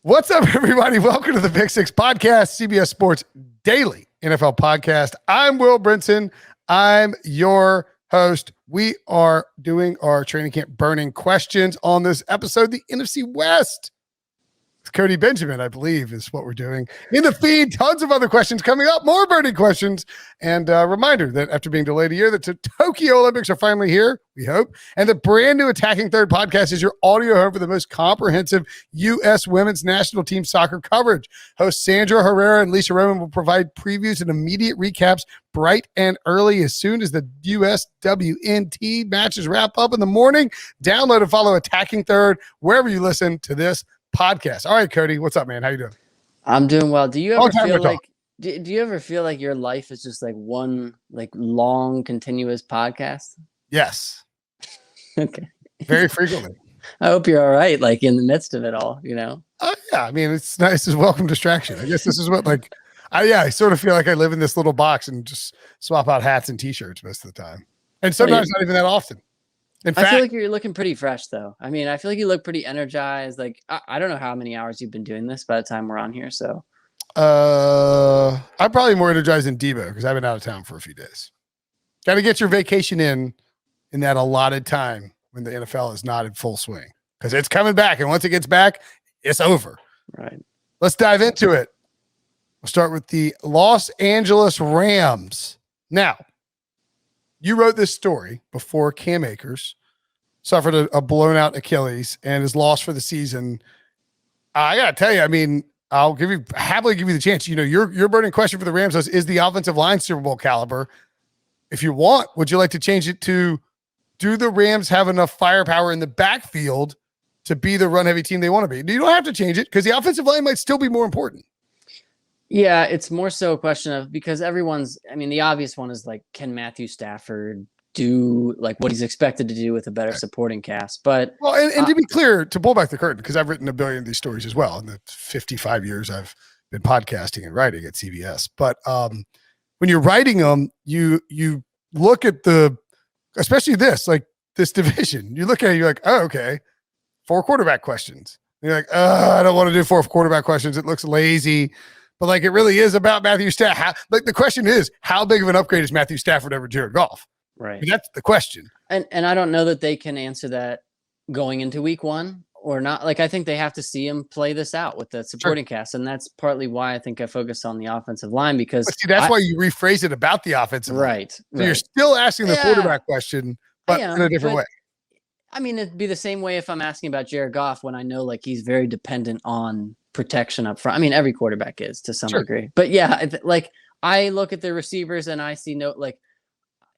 What's up, everybody? Welcome to the PickSix podcast, CBS Sports Daily NFL podcast. I'm Will Brinson. I'm your host. We are doing our training camp burning questions on this episode, the NFC West. It's Cody Benjamin, I believe, is what we're doing. In the feed, tons of other questions coming up, more burning questions. And a reminder that after being delayed a year, the Tokyo Olympics are finally here, we hope. And the brand new Attacking Third podcast is your audio home for the most comprehensive U.S. women's national team soccer coverage. Hosts Sandra Herrera and Lisa Roman will provide previews and immediate recaps bright and early as soon as the U.S. WNT matches wrap up in the morning. Download and follow Attacking Third wherever you listen to this podcast. All right, Cody, what's up, man? How you doing? I'm doing well. Do you ever feel like do you ever feel like your life is just like one like long continuous podcast? Yes. Okay. Very frequently. I hope you're all right, like in the midst of it all, you know? Yeah, I mean, it's nice as welcome distraction. I guess this is what I sort of feel like I live in this little box and just swap out hats and t-shirts most of the time. And sometimes not even that often. In fact, I feel like you're looking pretty fresh, though. I mean, I feel like you look pretty energized. Like, I don't know how many hours you've been doing this by the time we're on here. So, I'm probably more energized than Debo because I've been out of town for a few days. Got to get your vacation in that allotted time when the NFL is not in full swing because it's coming back. And once it gets back, it's over. Right. Let's dive into it. We'll start with the Los Angeles Rams. Now, you wrote this story before Cam Akers suffered a blown out Achilles and is lost for the season. I got to tell you, I mean, I'll happily give you the chance. You know, your burning question for the Rams is the offensive line Super Bowl caliber. If you want, would you like to change it to, do the Rams have enough firepower in the backfield to be the run heavy team they want to be? You don't have to change it because the offensive line might still be more important. Yeah, it's more so a question of because the obvious one is like, can Matthew Stafford do like what he's expected to do with a better supporting cast? But and to be clear, to pull back the curtain, because I've written a billion of these stories as well in the 55 years I've been podcasting and writing at CBS. But when you're writing them, you look at especially this division. You look at it, you're like, oh, okay, 4 quarterback questions. And you're like, I don't want to do 4 quarterback questions. It looks lazy. But like it really is about Matthew Stafford. Like the question is, how big of an upgrade is Matthew Stafford over Jared Goff? Right. I mean, that's the question. And I don't know that they can answer that going into week 1 or not. Like I think they have to see him play this out with the supporting cast. And that's partly why I think I focused on the offensive line because that's why you rephrase it about the offensive line. Right. So you're still asking the quarterback question, but in a different way. I mean, it'd be the same way if I'm asking about Jared Goff when I know like he's very dependent on protection up front. I mean, every quarterback is to some degree, but yeah, like I look at the receivers and I see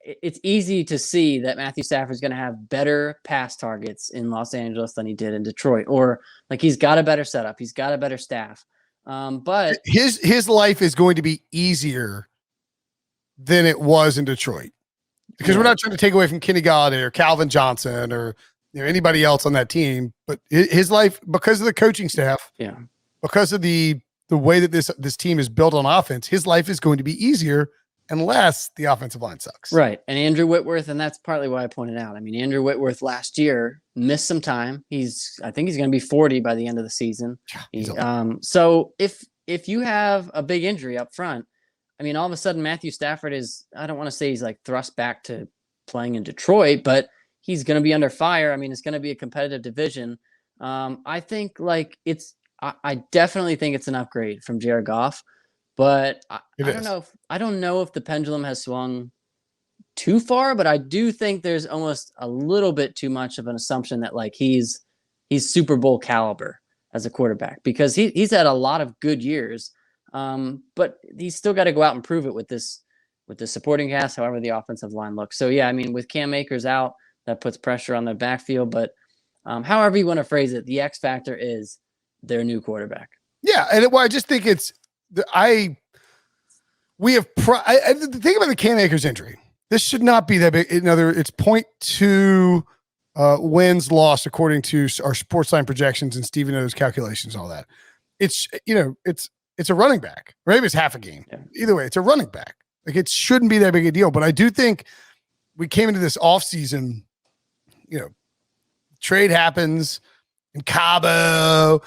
it's easy to see that Matthew Stafford's going to have better pass targets in Los Angeles than he did in Detroit, or like he's got a better setup. He's got a better staff. But his life is going to be easier than it was in Detroit because we're not trying to take away from Kenny Golladay or Calvin Johnson or anybody else on that team, but his life, because of the coaching staff, because of the way that this team is built on offense, his life is going to be easier unless the offensive line sucks. Right. And Andrew Whitworth, and that's partly why I pointed out. I mean, Andrew Whitworth last year missed some time. I think he's going to be 40 by the end of the season. So if you have a big injury up front, I mean, all of a sudden Matthew Stafford is, I don't want to say he's like thrust back to playing in Detroit, but he's going to be under fire. I mean, it's going to be a competitive division. I think I definitely think it's an upgrade from Jared Goff, but I don't know if the pendulum has swung too far, but I do think there's almost a little bit too much of an assumption that like he's Super Bowl caliber as a quarterback because he's had a lot of good years. But he's still got to go out and prove it with the supporting cast, however the offensive line looks. So yeah, I mean, with Cam Akers out, that puts pressure on the backfield, but however you want to phrase it, the X factor is their new quarterback. Yeah. And I just think the thing about the Cam Akers injury, this should not be that big. It's 0.2 wins loss according to our sports line projections and Stephen O's calculations and all that. It's a running back, or maybe it's half a game. Yeah. Either way, it's a running back. Like it shouldn't be that big a deal, but I do think we came into this offseason, trade happens in Cabo,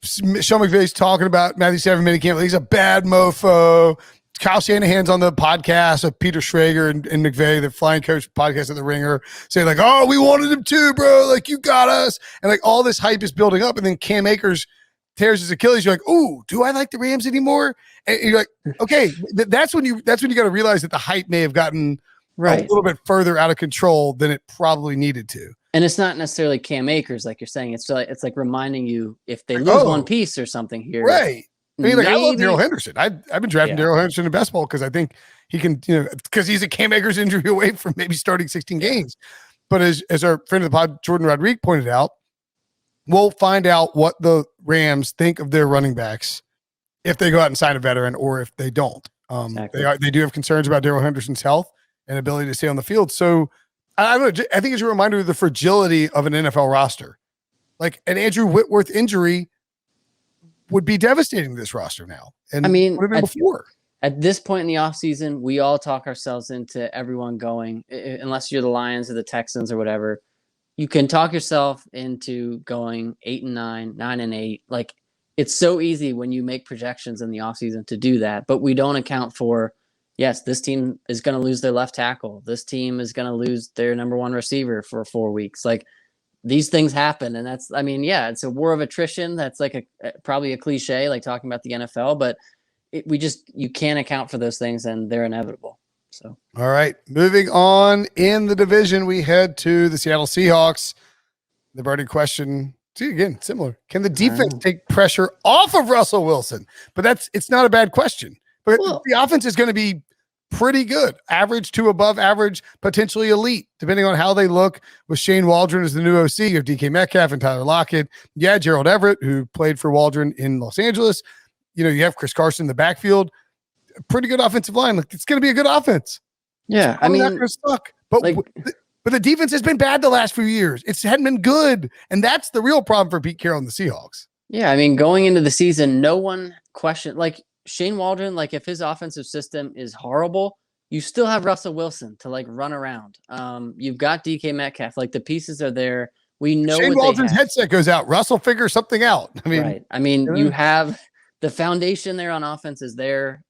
Sean McVay's talking about Matthew Stafford minicamp. He's a bad mofo. Kyle Shanahan's on the podcast of Peter Schrager and McVay, the flying coach podcast at the Ringer, saying like, "Oh, we wanted him too, bro. Like, you got us." And like all this hype is building up, and then Cam Akers tears his Achilles. You're like, "Ooh, do I like the Rams anymore?" And you're like, "Okay." That's when you got to realize that the hype may have gotten a little bit further out of control than it probably needed to. And it's not necessarily Cam Akers, like you're saying. It's like reminding you if they lose one piece or something here, right? I mean, like, I love Darrell Henderson. I've been drafting Darrell Henderson in best ball because I think he can, because he's a Cam Akers injury away from maybe starting 16 games. But as our friend of the pod, Jordan Rodriguez, pointed out, we'll find out what the Rams think of their running backs if they go out and sign a veteran or if they don't. Exactly. They do have concerns about Darrell Henderson's health and ability to stay on the field. So I don't know. I think it's a reminder of the fragility of an NFL roster. Like an Andrew Whitworth injury would be devastating to this roster now. And I mean, would have been before. At this point in the offseason, we all talk ourselves into everyone going, unless you're the Lions or the Texans or whatever, you can talk yourself into going 8-9, 9-8. Like, it's so easy when you make projections in the offseason to do that, but we don't account for, yes, this team is going to lose their left tackle. This team is going to lose their number one receiver for 4 weeks. Like, these things happen. And that's, I mean, yeah, it's a war of attrition. That's like probably a cliche, like talking about the NFL, but you can't account for those things and they're inevitable. So, all right, moving on in the division, we head to the Seattle Seahawks. The burning question, see, again, similar. Can the defense take pressure off of Russell Wilson? But it's not a bad question. But the offense is going to be pretty good, average to above average, potentially elite, depending on how they look with Shane Waldron as the new OC. You have DK Metcalf and Tyler Lockett. Yeah, Gerald Everett, who played for Waldron in Los Angeles. You have Chris Carson in the backfield. Pretty good offensive line. Like, it's going to be a good offense. Yeah, I mean, not going to suck. But the defense has been bad the last few years. It hadn't been good, and that's the real problem for Pete Carroll and the Seahawks. Yeah, I mean, going into the season, no one questioned, like, Shane Waldron, like, if his offensive system is horrible, you still have Russell Wilson to like run around. You've got DK Metcalf, like the pieces are there. We know Shane Waldron's headset goes out. Russell figures something out. I mean, right. I mean, you have the foundation there on offense is there.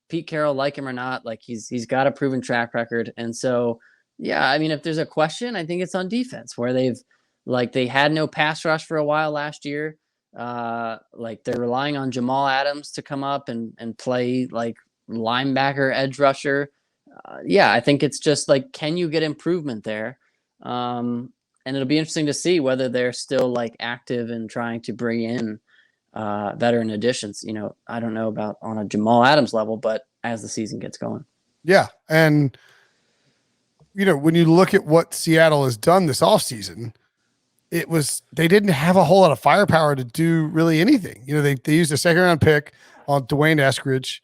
Pete Carroll, like him or not, like he's got a proven track record. And so, yeah, I mean, if there's a question, I think it's on defense where they had no pass rush for a while last year. Like they're relying on Jamal Adams to come up and play like linebacker, edge rusher. Yeah, I think it's just like, can you get improvement there? And it'll be interesting to see whether they're still like active and trying to bring in veteran additions. I don't know about on a Jamal Adams level, but as the season gets going. Yeah. And, when you look at what Seattle has done this offseason, they didn't have a whole lot of firepower to do really anything. They used a second round pick on Dwayne Eskridge.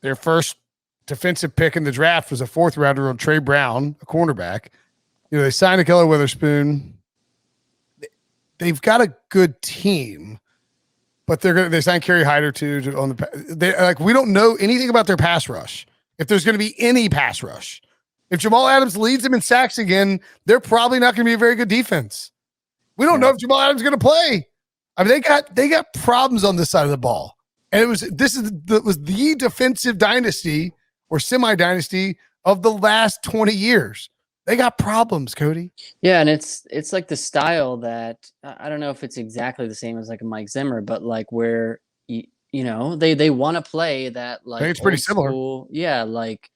Their first defensive pick in the draft was a 4th rounder on Trey Brown, a cornerback. They signed Ahkello Witherspoon. They've got a good team, but they signed Kerry Hyder too on the. We don't know anything about their pass rush. If there's going to be any pass rush, if Jamal Adams leads them in sacks again, they're probably not going to be a very good defense. We don't know if Jamal Adams is going to play. I mean, they got problems on this side of the ball, and it was the defensive dynasty or semi-dynasty of the last 20 years. They got problems, Cody. Yeah, and it's like the style that I don't know if it's exactly the same as like a Mike Zimmer, but like where they want to play that like I think it's pretty similar. Yeah, like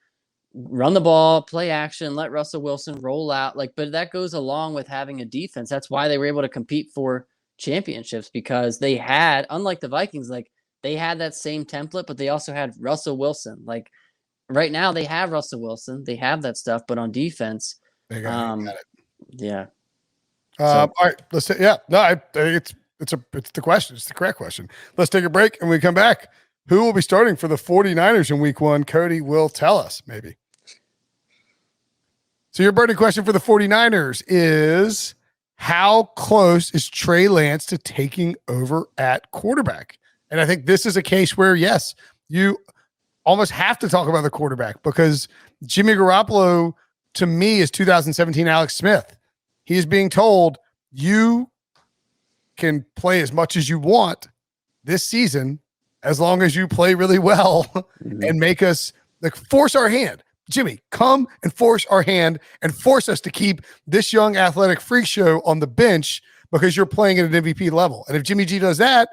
run the ball, play action, let Russell Wilson roll out. Like, but that goes along with having a defense. That's why they were able to compete for championships because they had, unlike the Vikings, like they had that same template, but they also had Russell Wilson. Like right now they have Russell Wilson, they have that stuff, but on defense, they got it. Yeah. All right, let's say, yeah, no, I think it's the question. It's the correct question. Let's take a break and we come back. Who will be starting for the 49ers in week 1? Cody will tell us maybe. So your burning question for the 49ers is, how close is Trey Lance to taking over at quarterback? And I think this is a case where, yes, you almost have to talk about the quarterback because Jimmy Garoppolo, to me, is 2017 Alex Smith. He is being told, you can play as much as you want this season, as long as you play really well and make us like force our hand. Jimmy, come and force our hand and force us to keep this young athletic freak show on the bench because you're playing at an MVP level. And if Jimmy G does that,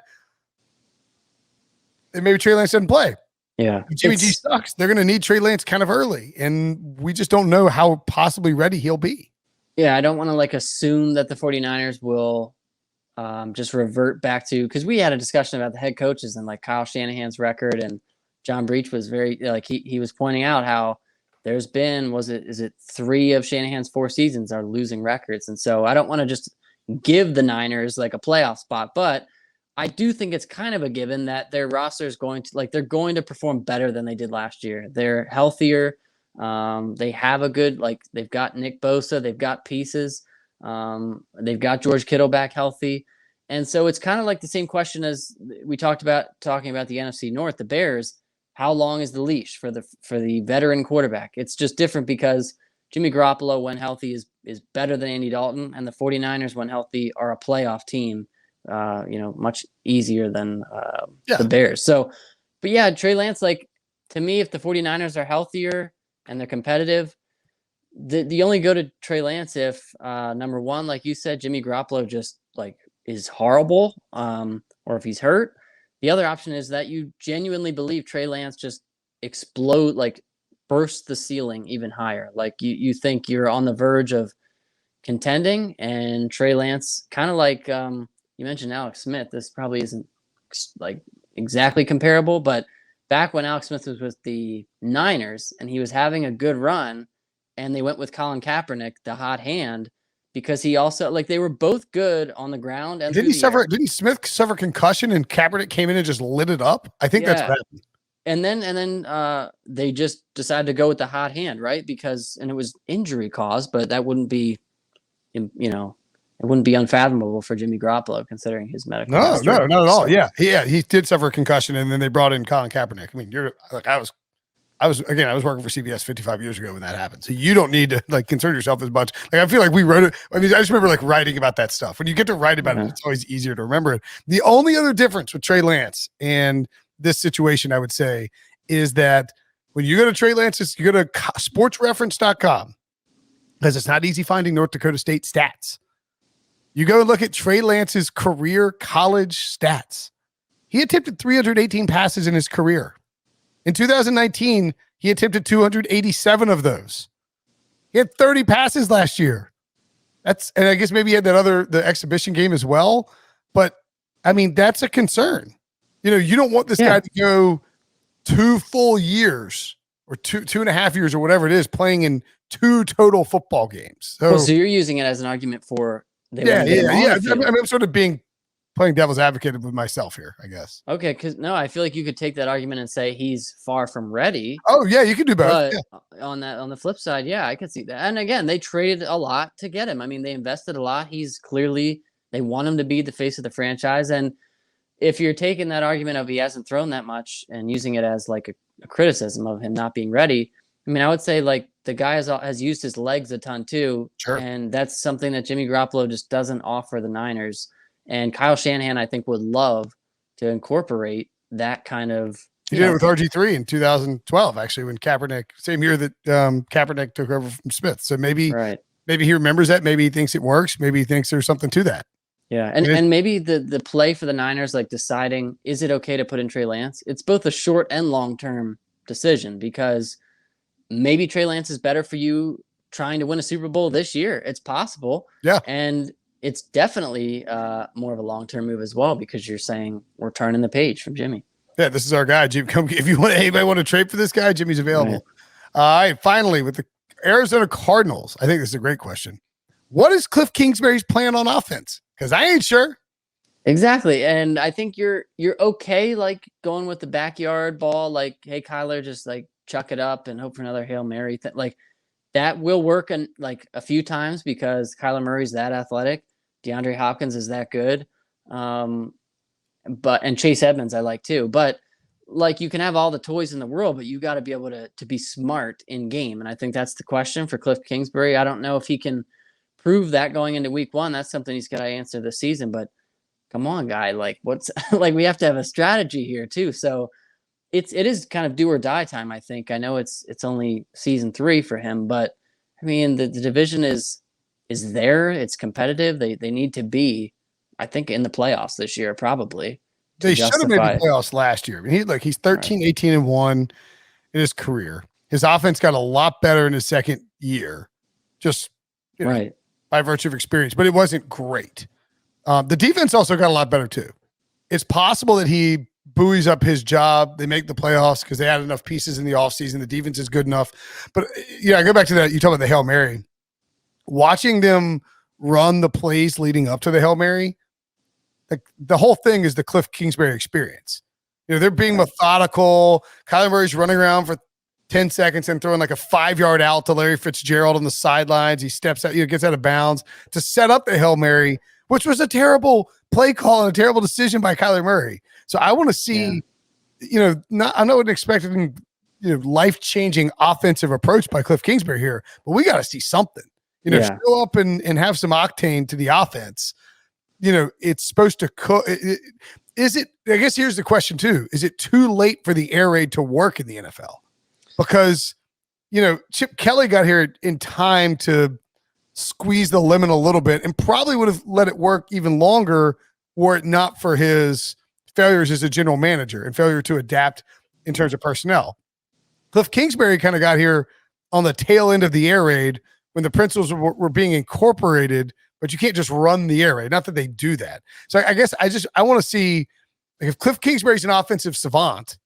then maybe Trey Lance doesn't play. Yeah. If Jimmy G sucks, they're going to need Trey Lance kind of early. And we just don't know how possibly ready he'll be. Yeah, I don't want to like assume that the 49ers will just revert back to, because we had a discussion about the head coaches and like Kyle Shanahan's record, and John Breach was very like he was pointing out how there's been is it 3 of Shanahan's 4 seasons are losing records. And so I don't want to just give the Niners like a playoff spot, but I do think it's kind of a given that their roster is going to they're going to perform better than they did last year. They're healthier. They have a good, they've got Nick Bosa, they've got pieces. They've got George Kittle back healthy. And so it's kind of like the same question as we talking about the NFC North, the Bears. How long is the leash for the veteran quarterback? It's just different because Jimmy Garoppolo, when healthy, is better than Andy Dalton, and the 49ers, when healthy, are a playoff team, much easier than the Bears. So, but yeah, Trey Lance, to me, if the 49ers are healthier and they're competitive, the only go to Trey Lance if number one, like you said, Jimmy Garoppolo just is horrible, or if he's hurt. The other option is that you genuinely believe Trey Lance just burst the ceiling even higher. You think you're on the verge of contending, and Trey Lance, kind of like you mentioned Alex Smith. This probably isn't exactly comparable, but back when Alex Smith was with the Niners and he was having a good run, and they went with Colin Kaepernick, the hot hand, because he also they were both good on the ground. And didn't Smith suffer concussion and Kaepernick came in and just lit it up? I think that's what happened. And then they just decided to go with the hot hand, right? And it was injury caused, but that wouldn't be, it wouldn't be unfathomable for Jimmy Garoppolo considering his medical history. No, not at all. Yeah, he did suffer a concussion, and then they brought in Colin Kaepernick. I mean, I was working for CBS 55 years ago when that happened. So you don't need to concern yourself as much. I feel like we wrote it. I mean, I just remember writing about that stuff. When you get to write about it, it's always easier to remember it. The only other difference with Trey Lance and this situation, I would say, is that when you go to Trey Lance's, you go to sportsreference.com, because it's not easy finding North Dakota State stats. You go and look at Trey Lance's career college stats. He attempted 318 passes in his career. In 2019, he attempted 287 of those. He had 30 passes last year. And I guess maybe he had the exhibition game as well. But I mean, that's a concern. You don't want this guy to go 2 full years or 2.5 years or whatever it is playing in 2 total football games. So you're using it as an argument for I'm sort of playing devil's advocate with myself here, I guess. Okay, because I feel like you could take that argument and say he's far from ready. Oh yeah, you could do both. But on the flip side, I could see that. And again, they traded a lot to get him. I mean, they invested a lot. They want him to be the face of the franchise. And if you're taking that argument of he hasn't thrown that much and using it as a criticism of him not being ready, I mean, I would say the guy has used his legs a ton too. Sure. And that's something that Jimmy Garoppolo just doesn't offer the Niners. And Kyle Shanahan, I think, would love to incorporate that kind of. He did it with RG3 in 2012, actually, when Kaepernick, same year that Kaepernick took over from Smith. So maybe he remembers that. Maybe he thinks it works. Maybe he thinks there's something to that. Yeah, and maybe the play for the Niners, deciding, is it okay to put in Trey Lance? It's both a short and long-term decision, because maybe Trey Lance is better for you trying to win a Super Bowl this year. It's possible. Yeah. And it's definitely more of a long-term move as well, because you're saying we're turning the page from Jimmy. Yeah, this is our guy. Jim, come if you want. Anybody want to trade for this guy? Jimmy's available. All right. Finally, with the Arizona Cardinals, I think this is a great question. What is Cliff Kingsbury's plan on offense? Because I ain't sure. Exactly, and I think you're okay, going with the backyard ball, hey Kyler, just chuck it up and hope for another Hail Mary. That will work a few times because Kyler Murray's that athletic. DeAndre Hopkins is that good. And Chase Edmonds I like too. But you can have all the toys in the world, but you got to be able to be smart in game. And I think that's the question for Cliff Kingsbury. I don't know if he can prove that going into week 1. That's something he's got to answer this season. But come on, guy. Like, what's like, we have to have a strategy here too. So it is kind of do or die time, I think. I know it's only season 3 for him, but I mean, the division is there. It's competitive. They need to be, I think, in the playoffs this year, probably. They should have made the playoffs last year. I mean, he's 13, 18-1 in his career. His offense got a lot better in his second year, just by virtue of experience, but it wasn't great. The defense also got a lot better too. It's possible that he buoys up his job. They make the playoffs because they had enough pieces in the offseason. The defense is good enough. But I go back to that. You talk about the Hail Mary. Watching them run the plays leading up to the Hail Mary, like the whole thing is the Cliff Kingsbury experience. They're being methodical. Kyler Murray's running around for 10 seconds and throwing like a 5-yard out to Larry Fitzgerald on the sidelines. He steps out, gets out of bounds to set up the Hail Mary, which was a terrible play call and a terrible decision by Kyler Murray. So I want to see, I'm not expecting, life-changing offensive approach by Cliff Kingsbury here, but we got to see something, show up and have some octane to the offense. It's supposed to cook. Is it, I guess here's the question too. Is it too late for the air raid to work in the NFL? Because, Chip Kelly got here in time to squeeze the lemon a little bit and probably would have let it work even longer were it not for his failures as a general manager and failure to adapt in terms of personnel. Cliff Kingsbury kind of got here on the tail end of the air raid when the principles were being incorporated, but you can't just run the air raid. Not that they do that. So I guess I want to see, like, if Cliff Kingsbury's an offensive savant,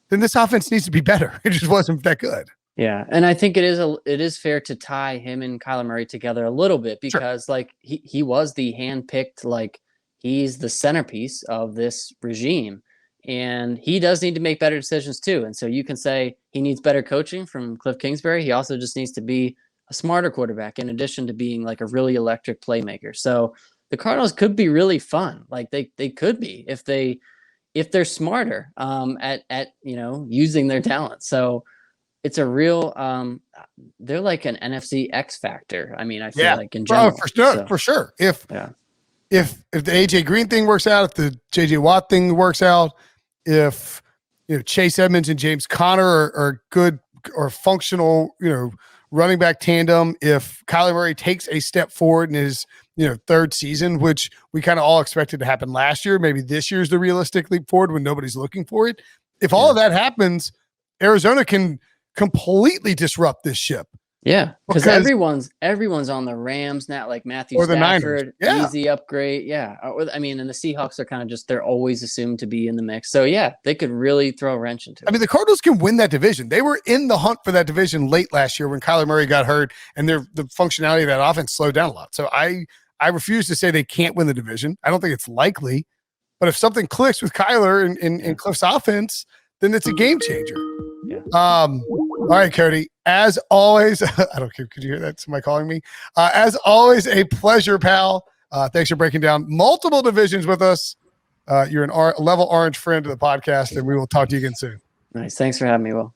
then this offense needs to be better. It just wasn't that good. Yeah, and I think it is fair to tie him and Kyler Murray together a little bit because like he was the handpicked, like he's the centerpiece of this regime, and he does need to make better decisions too. And so you can say he needs better coaching from Cliff Kingsbury. He also just needs to be a smarter quarterback in addition to being like a really electric playmaker. So the Cardinals could be really fun. Like they could be if they're smarter at using their talent. So it's a real they're like an NFC X factor. I mean, I feel like in general. For sure. If the AJ Green thing works out, if the JJ Watt thing works out, if Chase Edmonds and James Conner are good or functional, running back tandem, if Kyler Murray takes a step forward in his third season, which we kind of all expected to happen last year, maybe this year's the realistic leap forward when nobody's looking for it. If all of that happens, Arizona can completely disrupt this ship. Yeah, because everyone's on the Rams now, like Matthew Stafford, easy upgrade. Yeah, I mean, and the Seahawks are kind of they're always assumed to be in the mix. So yeah, they could really throw a wrench into it. I mean, the Cardinals can win that division. They were in the hunt for that division late last year when Kyler Murray got hurt, and the functionality of that offense slowed down a lot. So I refuse to say they can't win the division. I don't think it's likely, but if something clicks with Kyler and Cliff's offense, then it's a game changer. Yeah. All right, Cody, as always, I don't care. Could you hear that? Somebody calling me? As always, a pleasure, pal. Thanks for breaking down multiple divisions with us. You're a level orange friend to the podcast, and we will talk to you again soon. Nice. Thanks for having me, Will.